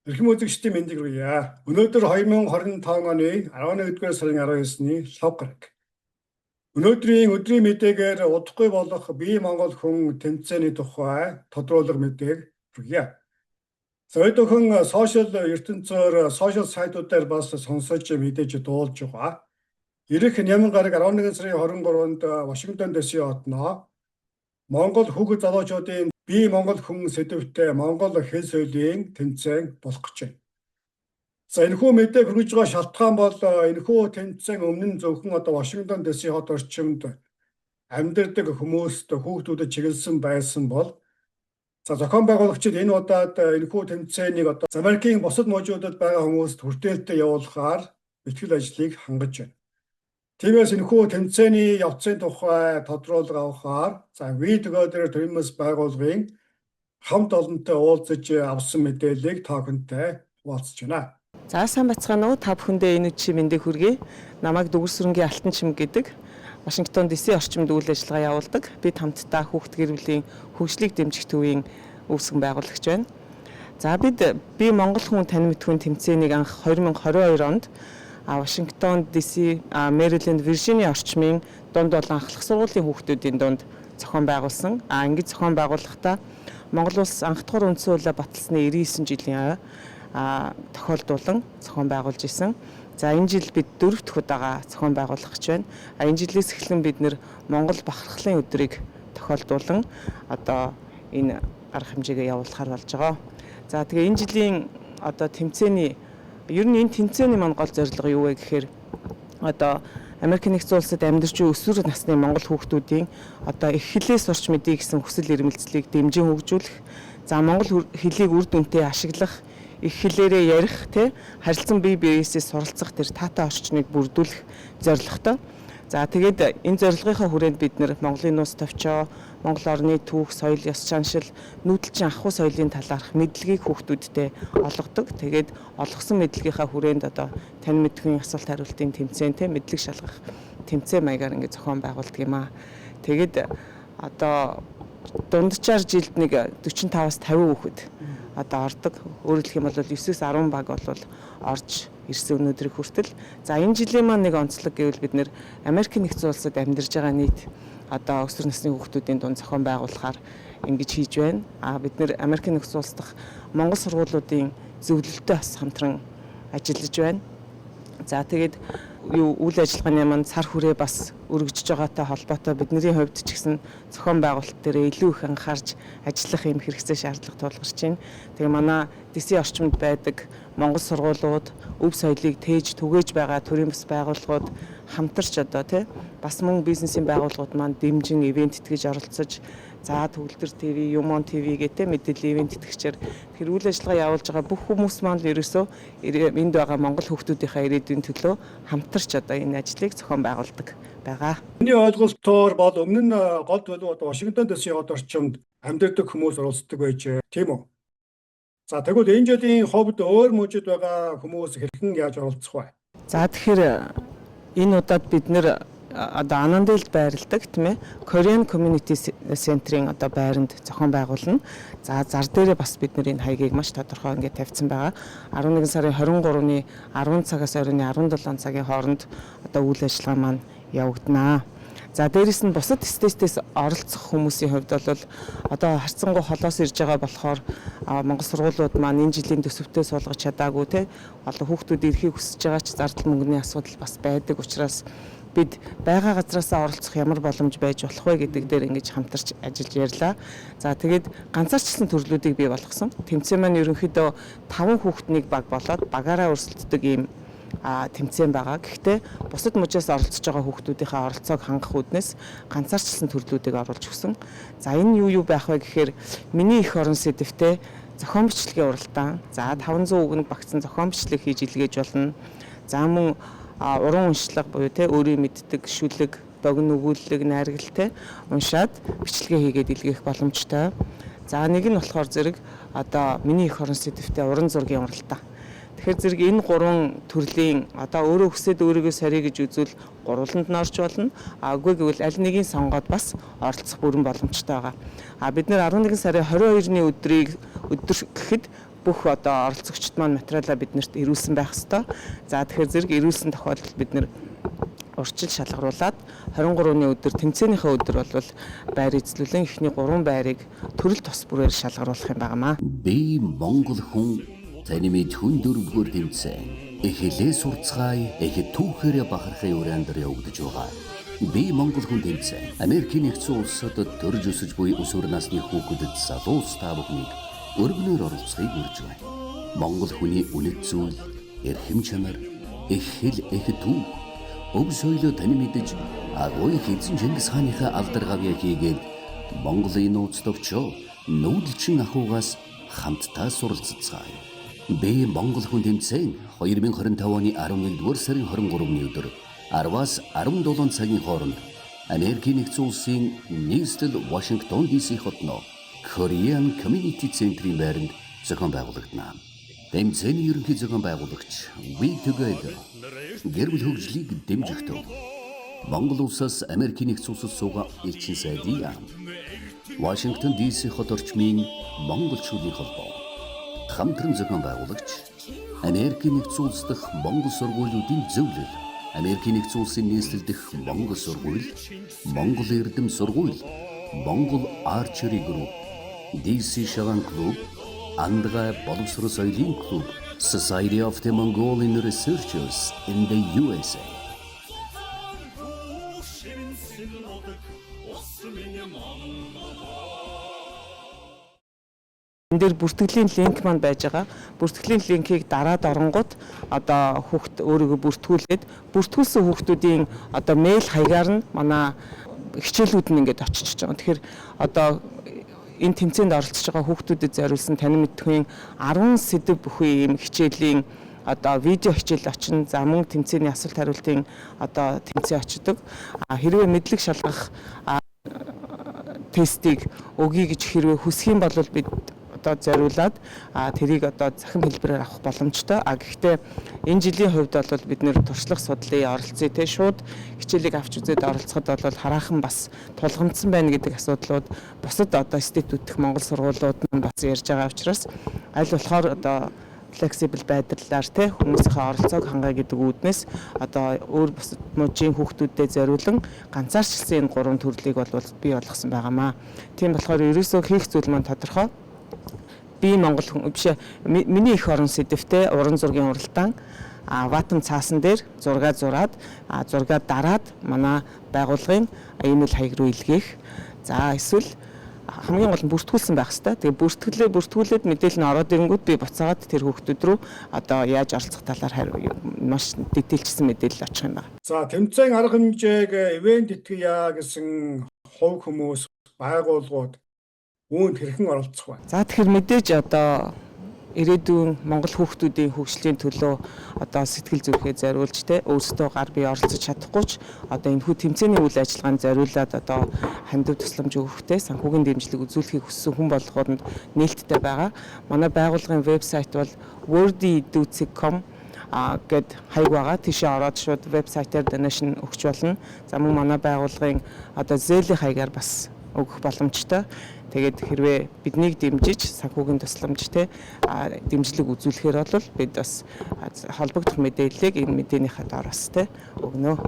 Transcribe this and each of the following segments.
Эрхэм үзэгчдийн мэндийг хүргье. Өнөөдөр 2025 оны 11-р сарын 19-ний лав гараг. Өнөөдрийн өдрийн мэдээгээр удахгүй болох бие Монгол хүн тэмцээний тухай тодруулах мэдээг хүргье. Зөид өхөн сошиал ертөнцөөр сошиал сайтуудаар бас сонсож мэдээж дуулж байгаа. Ирэх няман гараг 11 сарын 23-нд Вашингтон ДС хотноо Монгол хүүхэд залуучуудын бие Монгол хүн сэдвтэй Монгол хэл сөүлийн тэмцээн болох гэж байна. За энэхүү мэдээг хүргэж байгаа шалтгаан бол энэхүү тэмцээн өмнө нь зөвхөн Вашингтон ДС хот орчимд амьдардаг хүмүүст хүүхдүүдэд чиглэсэн байсан бол зохион байгуулагчид энэ удаад энэхүү тэмцээнийг Америкийн бусад мужуудад байгаа хүмүүст хүртээлтэд явуулахаар бэлтгэл ажлыг хангаж байна. Тиймээс энэхүү тэмцээний явцын тухай тодруулга авахаар We Together Dreamers байгууллагын хамт олонтой уулзаж авсан мэдээллийг та бүхэнтэй хуваалцаж байна. За сайн бацгаана уу, та бүхэндээ энэ үчи мэндийг хүргэе. Намайг Дүгэрсүрэнгийн Алтан чимэг гэдэг Вашингтон ДС орчимд үйл ажиллагаа явуулдаг. Бид хамтдаа хүүхд гэр бүлийн хөгжлийг дэмжих төвийн үүсгэн байгуулагч байна. За бид би Монгол хүн тань мэдхүйн тэмцээнийг анх 2022 онд Вашингтон ДС, Мэриленд, Виржиниа орчмын дунд болон анхлах сургуулийн хүүхдүүдийн дунд зохион байгуулсан. Ингэж зохион байгуулахдаа Монгол улс анх дахь үндсэн хуулиа баталсны 99 жилийн тохиолдуулан зохион байгуулж исэн. За энэ жил бид 4 дахь удаага зохион байгуулах гэж байна. Энэ жилээс эхлэн бид нэр Монгол бахархлын өдрийг тохиолдуулан энэ арга хэмжээгээ явуулахар болж байгаа. За тэгээ энэ жилийн тэмцээний ер нь энэ тэмцээний маань гол зорилго юу вэ гэхээр Америк нэгдсэн улсад амьдарч буй өсвөр насны монгол хүүхдүүдийн их хэлээс сурч мэдээ гэсэн хүсэл эрмэлзлийг дэмжин хөгжүүлэх, за монгол хэлийг үр дүнтэй ашиглах, их хэлээрээ ярих, харилцан бие биеэсээ суралцах тэр таатай орчныг бүрдүүлэх зорилготой. За тэгээд энэ зорилгынхаа хүрээнд бид нэр Монголын нууц товчоо, Монгол орны түүх, соёл, ёс заншил, нүүдэлчин ахуй соёлын талаарх мэдлэгийг хүүхдүүдтэй олгодог. Тэгээд олгосон мэдлэгийнхаа хүрээнд тань мэдхийн асуулт хариултын тэмцээнтэй мэдлэг шалгах тэмцээн маягаар ингэ зохион байгуулдаг юм аа. Тэгээд дунджаар жилд нэг 45-аас 50 хүүхэд ордог. Өөрөөр хэлэх юм бол 9-10 баг бол орж ирсэн өнөөдрийг хүртэл. За энэ жилийн маань нэг онцлог гэвэл бид нэр Америк нэгдсэн улсад амьдарж байгаа нийт өсвөр насны хүүхдүүдийн дунд зохион байгуулахаар ингэж хийж байна. Бид нэр Америк нэгдсэн улс дахь Монгол сургуулиудын зөвлөлтөд бас хамтран ажиллаж байна. За тэгээд үйл ажиллагааны маань сар хүрээ бас өргөжж байгаатай холбоотой бидний хувьд ч гэсэн зохион байгуулалт дээр илүү их анхаарч ажиллах юм хэрэгцээ шаардлага тулгарч байна. Тэгээ манай ДС орчимд байдаг Монгол сургуулиуд, өв соёлыг тээж түгээж байгаа төрийн бас байгууллагууд хамтарч бас мөн бизнесийн байгууллагууд маань дэмжин ивент итгэж оролцож, за Төгөлдөр ТV, Юмон ТV гэдэг мэдээллийн ивент итгэгчээр тэр үйл ажиллагаа явуулж байгаа бүх хүмүүс маань л ерөөсөө энд байгаа монгол хүүхдүүдийнхээ ирээдүйн төлөө хамтарч энэ ажлыг зохион байгуулдаг байгаа. Миний ойлголтоор бол өмнө нь гол төлөв Вашингтон ДС хот орчимд амьдардаг хүмүүс оролцдог байж тийм үү? За тэгвэл энэ жилийн хувьд өөр мужид байгаа хүмүүс хэрхэн яаж оролцох вэ? За тэгэхээр энэ удаад бид нэр Анандэлд байрладаг тийм ээ Korean Community Center-ийн байранд зохион байгуулна. За зар дээрээ бас бид нэр энэ хаягийг маш тодорхой ингээд тавьсан байгаа. 11 сарын 23-ны 10 цагаас оройн 17 цагийн хооронд үйл ажиллагаа маань явагдана. За дээрэс нь бусад стейтээс оролцох хүмүүсийн хувьд бол харцангуй холоос ирж байгаа болохоор Монгол сургуулиуд маань энэ жилийн төсөвтөө суулгаж чадаагүй хүүхдүүд ирэхийг хүсэж байгаа ч зардал мөнгөний асуудал бас байдаг учраас бид байгаа газраасаа оролцох ямар боломж байж болох вэ гэдэг дээр ингэж хамтарч ажиллаж ярьлаа. За тэгээд ганцаарчлсан төрлүүдийг бий болгосон. Тэмцээн маань ерөнхийдөө 5 хүүхднийг баг болоод багаараа өрсөлддөг ийм тэмцээн байгаа. Гэхдээ бусад мужаас оролцож байгаа хүүхдүүдийнхээ оролцоог хангах үүднээс ганцаарчлсан төрлүүдийг оруулж өгсөн. За энэ юу байх вэ гэхээр миний эх орон сэдвтэй зохион бичлэгийн уралдаан. За 500 үгэнд багтсан зохион бичлэг хийж илгээж болно. За мөн уран уншлага буюу өөрийн мэддэг шүлэг, богино өгүүлэг, найрагал уншаад бичлэгээ хийгээд илгээх боломжтой. За нэг нь болохоор зэрэг миний эх орон сэдвтэй уран зургийн уралдаан. Тэгэхээр зэрэг энэ 3 төрлийн өөрөө хүсээд өөрийгөө сорьё гэж үзвэл гурваланд нь орж болно. Үгүй гэвэл аль нэгийг сонгоод бас оролцох бүрэн боломжтой байгаа. Бид нэр 11 сарын 22-ны өдөр гэхэд бүх одоо оролцогчд маань материалаа биднэрт ирүүлсэн байх ёстой. За тэгэхээр зэрэг ирүүлсэн тохиолдолд бид нэр урьдчил шалгаруулад 23-ны өдөр тэмцээнийхээ өдөр бол байр эзлүүлэн эхний 3 байрыг төрөл тос бүрээр шалгаруулах юм байнамаа. Би Монгол хүн таны мэд хүн дөрөвдүгээр тэмцээн эхлээ сурцгаая эхэ түүхээр бахархын урандар явагдаж байгаа. Би Монгол хүн тэмцээн Америкийн нэгдсэн улсад төрж өсөж буй өсвөр насны хүүхдэд залуус та бүхнийг өргөнөөр оролцохыг урьж байна. Монгол хүний үнэт зүйл, эрхэм чанар, их хэл, их түүх, өв соёлоо тань мэдэж агуй хэзэн Чингис хааныхаа алдар гавья хийгээд Монголын нууц төвчөө нүүдэлчин ахугаас хамтдаа суралццгаая. Би Монгол хүн тэмцээн 2025 оны 11-р сарын 23-ны өдөр 10-аас 17 цагийн хооронд Америкийн нэгдсэн улсын нийслэл Вашингтон DC хотноо Korean Community Center-ийн байранд зохион байгуулагдана. Тэмцээний ерөнхий зохион байгуулагч We Together гэр бүл хөгжлийг дэмжих төв Монгол улсаас Америкийн нэгдсэн улсад суугаа элчин сайдын яам Вашингтон DC хот орчмын монголчуудын холбоо хамтран зохион байгуулагч Америкийн нэгдсэн улс дахь монгол сургуулиудын зөвлөл Америкийн нэгдсэн улсын нийслэл дэх монгол сургууль Монгол эрдэм сургууль Монгол Archery Group DC Шаван клуб Андгай боловсрол соёлын клуб Society of the Mongolian Researchers in the USA. Энд дээр бүртгэлийн линк маань байж байгаа. Бүртгэлийн линкийг дараад оронгууд одоо хүүхд өөрийгөө бүртгүүлээд бүртгүүлсэн хүүхдүүдийн одоо мэйл хаягаар нь манай хичээлүүд нь ингээд очиж байгаа. Тэгэхээр одоо энэ тэмцээнд оролцож байгаа хүүхдүүдэд зориулсан тань мэдхийн 10 сэдв бүхий ийм хичээлийн одоо видео хичээл очно. За мөн тэмцээний асуулт хариултын одоо тэмцээн очдог. Хэрвээ мэдлэг шалгах тестийг өгье гэж хэрвээ хүсэх юм бол бид одоо зориулаад тэрийг одоо захин хэлбэрээр авах боломжтой. Гэхдээ энэ жилийн хувьд бол бид нэр туршлага судлалын оролцъё те шууд хичээлийг авч үзээд оролцоход бол хараахан бас тулгамдсан байна гэдэг асуудлууд бусад одоо институт дэх Монгол сургуулиуд нь бас ярьж байгаа учраас аль болохоор одоо флексибл байдлаар те хүмүүсийнхээ оролцоог хангая гэдэг үүднээс одоо өөр бусад мужийн хүүхдүүдэд зориулан ганцаарчлсан энэ 3 төрлийг бол бий болгосон байгаамаа. Тийм болохоор ерөөсөө хийх зүйл маань тодорхой. Би Монгол хүн биш миний эх орон сэдвтэй уран зургийн уралдаан ватан цаасан дээр зураг зураад зураг дараад манай байгууллагын имэйл хаяг руу илгээх. За эсвэл хамгийн гол нь бүртгүүлсэн байх хэрэгтэй. Тэгээ бүртгүүлээд мэдээлэл нь ороод ирэнгүүт би буцаагаад тэр хүүхдүүд рүү одоо яаж оролцох талаар маш дэтэлжсэн мэдээлэл очих юм байна. За тэмцээн арга хэмжээг ивент итгэя гэсэн хувь хүмүүс байгууллагууд үүнд хэрхэн оролцох вэ? За тэгэхээр мэдээж одоо ирээдүйн Монгол хүүхдүүдийн хөгжлийн төлөө одоо сэтгэл зүрхээ зориулж те өөрсдөө гар бие оролцож чадахгүй ч одоо энэ хүү тэмцээний үйл ажиллагаанд зориулаад одоо хандив тусламж өгөхтэй санхүүгийн дэмжлэг үзүүлэхийг хүссэн хүн болгоод нээлттэй байгаа. Манай байгууллагын вебсайт бол wordy.com гэд хаяг байгаа. Тийшээ ороод шууд вебсайтаар donation өгч болно. За мөн манай байгууллагын одоо Zelle хаягаар бас өгөх боломжтой. Тэгээд хэрвээ биднийг дэмжиж санхүүгийн тусламж те дэмжлэг үзүүлэхээр бол бид бас холбогдох мэдээллийг энэ мэдээнийхээ дороос те өгнө.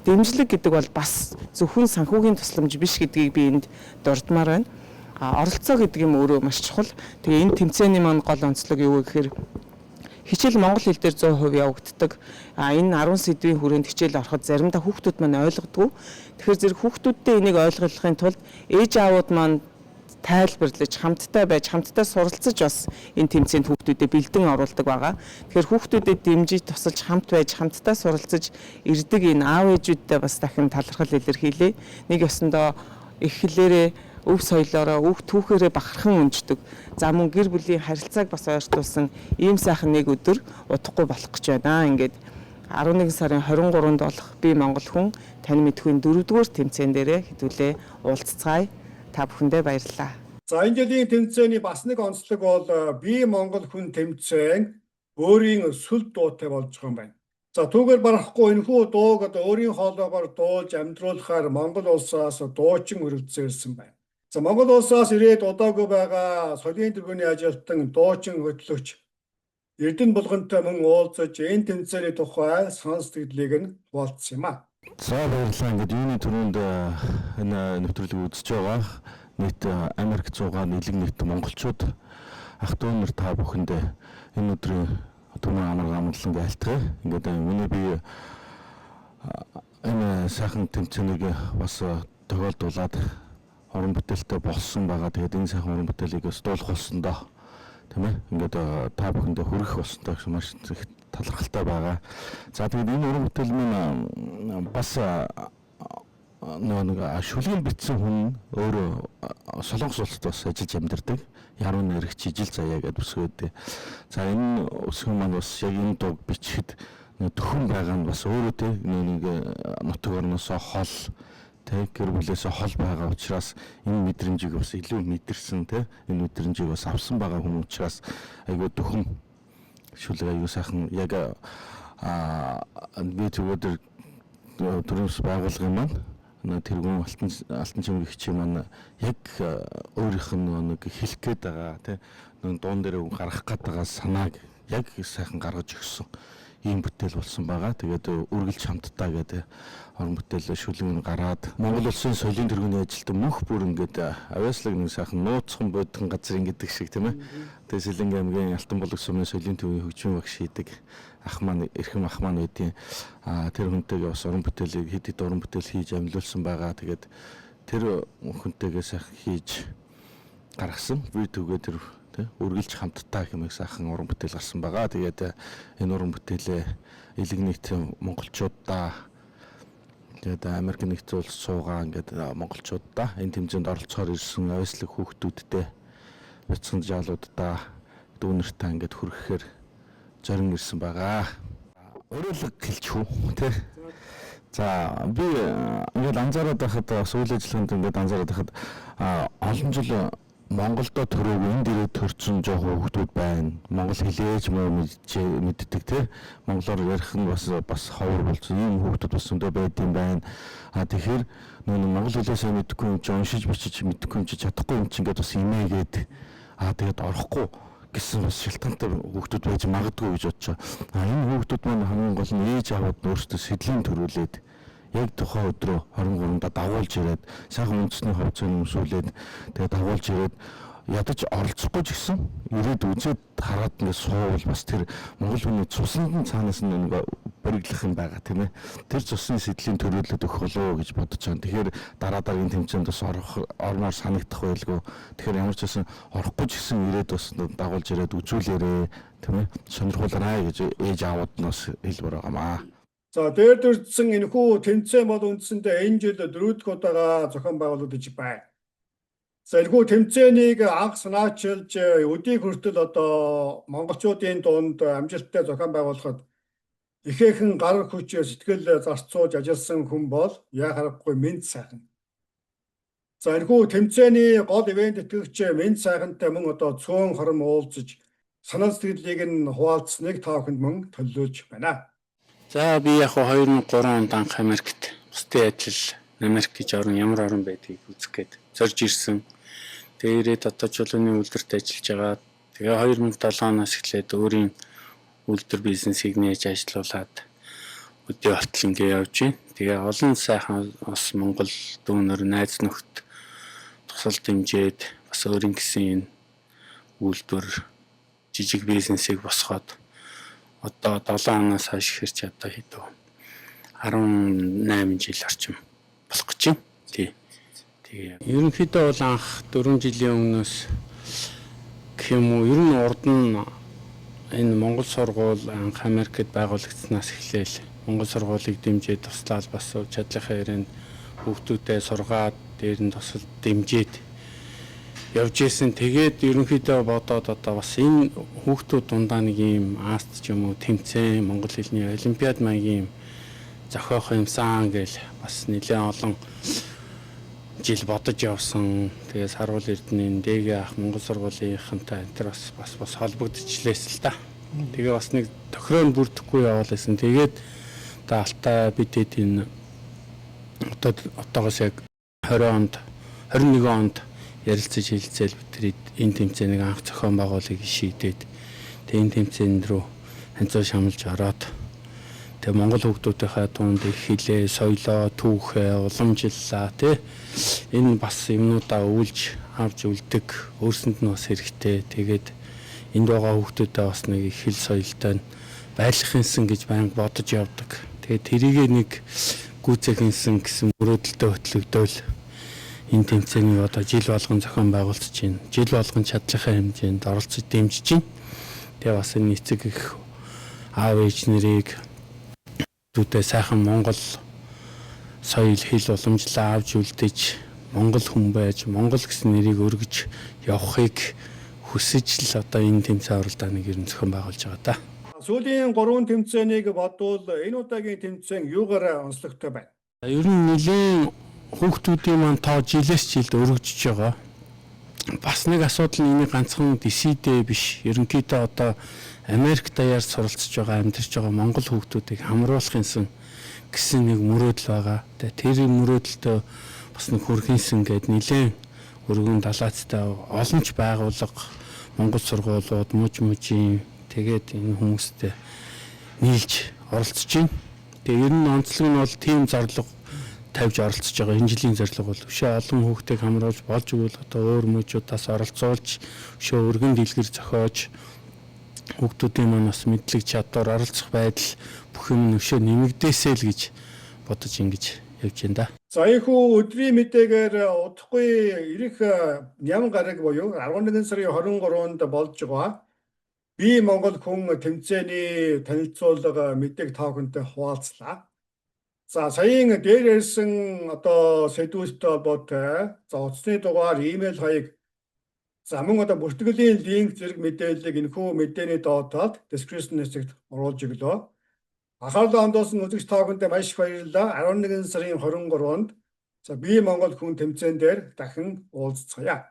Дэмжлэг гэдэг бол бас зөвхөн санхүүгийн тусламж биш гэдгийг би энд дурдмаар байна. Оролцоо гэдэг юм өөрөө маш чухал. Тэгээ энэ тэмцээний маань гол онцлог юу гэхээр хичээл монгол хэл дээр 100% явагддаг. Энэ 10 сэдвийн хүрээнд хичээл ороход заримдаа хүүхдүүд маань ойлгодгүй. Тэгэхээр зэрэг хүүхдүүдтэй энийг ойлгохын тулд ээж аавууд маань тайлбарлаж хамтдаа байж хамтдаа суралцаж бас энэ тэмцээнд хүүхдүүдэд бэлдэн оруулдаг байгаа. Тэгэхээр хүүхдүүдэд дэмжиж тусалж хамт байж хамтдаа суралцаж ирдэг энэ аав ээжүүдтэй бас дахин талархал илэрхийлье. Нэг ёсондоо их хэлээрээ өв соёлоороо өв түүхээрээ бахархан өнждөг. За мөн гэр бүлийн харилцааг бас ойртуулсан ийм сайхан нэг өдөр удахгүй болох гэж байна. Ингээд 11 сарын 23-нд болох би Монгол хүн тань мэдхийн 4-р тэмцээн дээрээ хэдүүлээ уулзцгаая. Та бүхэндээ баярлалаа. За энэ жилийн тэмцээний бас нэг онцлог бол би Монгол хүн тэмцээн өөрийн сүлд дуутай болж байгаа юм байна. За түүгээр барахгүй энэхүү дууг одоо өөрийн хоолоогоор дуулж амьдруулахаар Монгол улсаас дуучин өрөвдсөн байна. За Монгол улсаас ирээд удаагүй байгаа соёлын тэргүүний ажилтан дуучин хөтлөгч Эрдэнэ булгантай мөн уулзаж энэ тэмцээний тухай санал сэтгэлийг нь хуваалцсан юм а. За баярлалаа. Ингээд юуны түрүүнд энэ нэвтрүүлгийг үзэж байгаа нийт Америк 100-аар нэлэг нийт монголчууд ах トゥ нар та бүхэндээ энэ өдрийн түрүүн амгалангийн айлтгая. Ингээд миний би энэ сайхан тэмцээнийг бас тохиолдуулаад орон бүтээлтэй болсон байгаа. Тэгээд энэ сайхан орон бүтээлийг бас дуулах болсон доо. Тийм ээ. Ингээд та бүхэндээ хүргэх болсон доо гэж маш их талархалтай байгаа. За тэгээд энэ уран бүтээл минь бас нэг шүлгийн бичсэн хүн өөрөө Солонгос улсад бас ажиллаж амьдардаг. Яруу нэрэгч ижил заяа гэдэг үсгээд. За энэ үсгэн маань бас яг энэ дуу бичихэд төхөн байгаа нь бас өөрөө нэг нутаг орноосоо хол гэр бүлээсээ хол байгаа учраас энэ мэдрэмжийг бас илүү мэдэрсэн энэ мэдрэмжийг бас авсан байгаа хүн учраас айгүй төхөн шүлэг аюу сайхан яг би зүгээр төрөөс байгуулгын маань тэргүүн алтан чимэг хичээн маань яг өөрийнх нь нэг хэлэх гээд байгаа нэг дуун дээр гаргах гээд байгаа санааг яг сайхан гаргаж өгсөн ийм бүтээл болсон байгаа. Тэгээд үргэлж хамтдаа гэдэг орон бүтээл шүлэг гараад Монгол улсын соёлын тэргүүний ажилтан мөнх бүр ингээд авьяаслаг нэг сайхан нууцхан бодхон газар ингээд шиг тийм ээ. Тэгээд Сэлэнгэ аймгийн Алтан булаг сумын соёлын төвийн хөгжмийн багш хийдэг ах маань эрхэм ах маань үдийн тэр хүнтэйгээ бас орон бүтээлийг хэд хэд орон бүтээл хийж амьлуулсан байгаа. Тэгээд тэр хүнтэйгээ сайхан хийж гаргасан. Би түгээ тэр үргэлж хамтдаа хэмээх сайхан уран бүтээл гарсан байгаа. Тэгээд энэ уран бүтээлээ элэг нийт монголчуудаа тэгээд Америк нэгдсэн улс суугаа ингээд монголчуудаа энэ тэмцээнд оролцохоор ирсэн авьяаслаг хүүхдүүдтэй бяцхан жаалуудаа дүүнэртээ ингээд хүргэхээр зорин ирсэн байгаа. Өөрөлд хэлчихв тий. За би ингээд анзаараад байхад үйл ажиллагаанд ингээд анзаараад байхад олон жил Монголдо төрөөг энд ирээд төрсэн жоохон хүүхдүүд байна. Монгол хэлээж мэддэг тий. Монголоор ярих нь бас ховор болсон. Ийм хүүхдүүд бас өндөө байдсан байна. Тэгэхээр монгол хэлээ сайн мэдхгүй юм чи уншиж бичиж мэдхгүй юм чи чадахгүй юм чи ингээд бас имээгээд тэгээд орохгүй гэсэн бас шалтгаантай хүүхдүүд байж магадгүй гэж бодож байгаа. Энэ хүүхдүүд маань хамгийн гол нь ээж аваад өөрсдөө сэдлийн төрүүлээд яг тухайн өдрөө 23-нд дагуулж ирээд сайхан үндэсний хувьцааны өмсүүлээд тэгээд дагуулж ирээд ядаж оролцохгүй ч гэсэн ирээд үзээд хараад ингээд суувал бас тэр монгол хүний цуснд цаанаас нэг бориглох юм байгаа тийм ээ. Тэр цусны сэдлийн төрүүлээд өгөх болов гэж бодож байгаа. Тэгэхээр дараагийн тэмцээнд бас ормоор санагдах байлгүй. Тэгэхээр ямар ч байсан орохгүй ч гэсэн ирээд бас дагуулж ирээд үзүүлээрээ тийм ээ. Сонирхуулаарай гэж ээж аавууд нь бас хэлбэр байгаамаа. За дээр дурдсан энэхүү тэмцээн бол үндсэндээ энэ жил 4 дахь удаага зохион байгуулагдаж байна. За энэхүү тэмцээнийг анх санаачилж өдийг хүртэл одоо монголчуудын дунд амжилттай зохион байгуулахад ихээхэн гар хүч сэтгэл зарцуулж ажилласан хүн бол яа харахгүй Мэнд сайхан. За энэхүү тэмцээний гол ивент итгэгч Мэнд сайхантай мөн одоо цөөн хором уулзаж санал сэтгэлийг нь хуваалцсныг та бүхэнд мөн төлөвлөж байна. За би яг 2003 онд анх Америкт бусдын ажил Америк гэж ямар орн байдгийг үзэх гээд зорж ирсэн. Тэгээд одоо чулууны үйлдвэрт ажиллаж байгаа. Тэгээ 2007 оноос эхлээд өөрийн үйлдвэр бизнесийг нээж ажиллаулаад өдөө болтол ингэ явж байна. Тэгээ олон сайхан бас Монгол дүүнер найз нөхд тусал дэмжиж бас өөрийн гэсэн үйлдвэр жижиг бизнесийг босгоод одоо 7 оноос хойш хэрч одоо хэдөө 18 жил орчим болох гэж байна. Тэгээ ерөнхийдөө бол анх 4 жилийн өмнөөс гэх юм уу ер нь урд нь энэ Монгол сургууль анх Америкт байгуулагдсанаас эхлээл Монгол сургуулийг дэмжиж туслаад бас чадлынхаа ярианд хүүхдүүдэд сургаад дээр нь тусал дэмжиж явж исэн. Тэгээд ерөнхийдөө бодоод одоо бас энэ хүүхдүүд дундаа нэг юм ааст ч юм уу тэмцээн монгол хэлний олимпиад маягийн зохиох юмсан гэл бас нэлээд олон жил бодож явсан. Тэгээд Сарвал Эрдэнийн дэгээ ах Монгол сургуулийнхантай энэ төр бас холбогдчихлээс л та. Тэгээ бас нэг тохироо бүрдэхгүй яваалсэн. Тэгээд даалтаа бид энэ одоогоос яг 20 онд 21 онд ярилцаж хэлцээл бид энэ тэмцээнийг анх зохион байгуулахыг шийдээд тэгээ энэ тэмцээнд рүү ханцаа шамлж ороод тэгээ Монгол хүүхдүүдийнхээ тунд их хилээ, соёлоо, түүхээ уламжиллаа тий. Энэ бас юмнуудаа үүлж авч үлдэг өөрсөнд нь бас хэрэгтэй. Тэгээд энд байгаа хүүхдүүдэд бас нэг их хэл соёлтой байрлах юмсан гэж байнга бодож явдаг. Тэгээд тэрийгээ нэг гүйцэх юмсан гэсэн мөрөөдөлтөд хөтлөгдөөл энэ тэмцээний одоо жил болгон зохион байгуулж байна. Жил болгон чадлынхаа хэмжээнд оролцож дэмжиж байна. Тэгээ бас энэ эцэг их аав ээж нарыг түүтэй сайхан Монгол соёл хэл уламжлаа авч үлдээж Монгол хүн байж Монгол гэсэн нэрийг өргөж явахыг хүсэж л одоо энэ тэмцээн оролдооныг ер нь зохион байгуулж байгаа да. Сүүлийн 3 тэмцээнийг бодвол энэ удаагийн тэмцээн юугаар онцлогтой байна? Ер нь нэлийн хүүхдүүдийн маань тоо жилээс жилд өргөжж байгаа. Бас нэг асуудал нь энэ ганцхан дэсидээ биш. Ерөнхийдөө одоо Америк даяар суралцж байгаа амьдарч байгаа монгол хүүхдүүдийг хамруулах юмсан гэсэн нэг мөрөөдөл байгаа. Тэр мөрөөдөлтөө бас нэг хүрхийнсэн гээд нэлээд өргөн далаацтай олон ч байгууллага монгол сургуулиуд мужийн тэгээд энэ хүмүүстэй нийлж оролцож байна. Тэгээ ер нь онцлог нь бол тийм зарлага тавьж оролцож байгаа. Энэ жилийн зорилго бол өшөө олон хүүхдийг хамруулж болж өгвөл одоо өөр мужуудаас оролцуулж өшөө өргөн дэлгэр зохиож хүүхдүүдийн маань бас мэдлэг чадвар оролцох байдал бүх юм өшөө нэмэгдээсэй л гэж бодож ингэж явж байна да. За ийхүү өдрийн мэдээгээр удахгүй ирэх ням гараг буюу 11 сарын 23-нд болж байгаа бие Монгол хүн тэмцээний танилцуулга мэдээг та бүхэнтэй хуваалцлаа. За саяын дээр ирсэн одоо сэдвүүстэй холбоотой утасны дугаар имэйл хаяг за мөн одоо бүртгэлийн линк зэрэг мэдээллийг энэхүү мэдээний доотоод description хэсэгт оруулж өглөө. Анхаарлаа хандуулсан үзэгч та бүхэндээ маш их баярлалаа. 11 сарын 23-нд за бие Монгол хүн тэмцээн дээр дахин уулзцгаая.